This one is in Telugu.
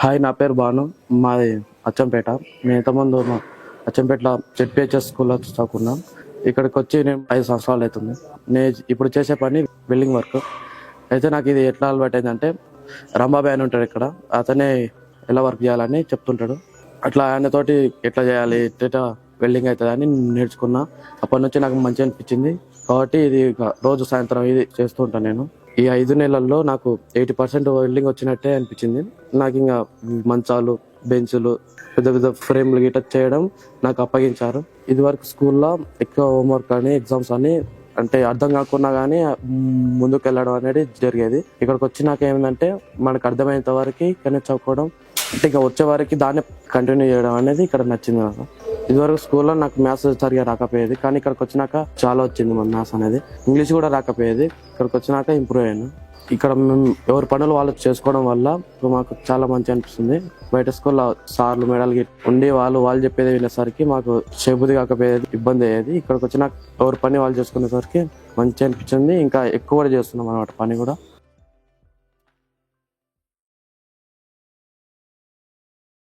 హాయ్, నా పేరు భాను. మాది అచ్చంపేట. నేను ఇంతకుముందు అచ్చంపేటలో జెడ్పిహెచ్ఎస్ స్కూల్లో చదువుకున్నాం. ఇక్కడికి వచ్చి నేను 5 సంవత్సరాలు అవుతుంది. నేను ఇప్పుడు చేసే పని బిల్డింగ్ వర్క్. అయితే నాకు ఇది ఎట్లా అలవాటు అయిందంటే, రంబాబాయ్ అని ఉంటాడు ఇక్కడ. అతనే ఎలా వర్క్ చేయాలని చెప్తుంటాడు. అట్లా ఆయనతోటి ఎట్లా చేయాలి, ఎట్లా వెల్డింగ్ అవుతుంది అని నేర్చుకున్నా. అప్పటి నుంచి నాకు మంచిగా అనిపించింది. కాబట్టి ఇది రోజు సాయంత్రం ఇది చేస్తూ ఉంటాను నేను. ఈ 5 నెలల్లో నాకు 80% వెల్డింగ్ వచ్చినట్టే అనిపించింది. నాకు ఇంకా మంచాలు, బెంచులు, పెద్ద పెద్ద ఫ్రేమ్లు గిట్ట చేయడం నాకు అప్పగించారు. ఇది వరకు స్కూల్లో ఎక్కువ హోంవర్క్ అని, ఎగ్జామ్స్ అని అంటే అర్థం కాకున్నా కానీ ముందుకు వెళ్ళడం అనేది జరిగేది. ఇక్కడికి వచ్చినాక ఏమిటంటే మనకు అర్థమైనంత వరకు కానీ చదువుకోవడం, అంటే ఇంకా వచ్చే వారికి దాన్ని కంటిన్యూ చేయడం అనేది ఇక్కడ నచ్చింది నాకు. ఇదివరకు స్కూల్లో నాకు మ్యాథ్స్ సరిగా రాకపోయేది, కానీ ఇక్కడికి వచ్చినాక చాలా వచ్చింది మన మ్యాథ్స్ అనేది. ఇంగ్లీష్ కూడా రాకపోయేది, ఇక్కడికి వచ్చినాక ఇంప్రూవ్ అయ్యాను. ఇక్కడ మేము ఎవరి పనులు వాళ్ళు చేసుకోవడం వల్ల మాకు చాలా మంచి అనిపిస్తుంది. బయట స్కూల్లో సార్లు మేడాలు ఉండి వాళ్ళు చెప్పేది వినేసరికి మాకు చేయబుద్ధి కాకపోయేది, ఇబ్బంది అయ్యేది. ఇక్కడికి వచ్చినాక ఎవరి పని వాళ్ళు చేసుకునేసరికి మంచి అనిపించింది. ఇంకా ఎక్కువ కూడా చేస్తున్నాం అన్నమాట పని కూడా.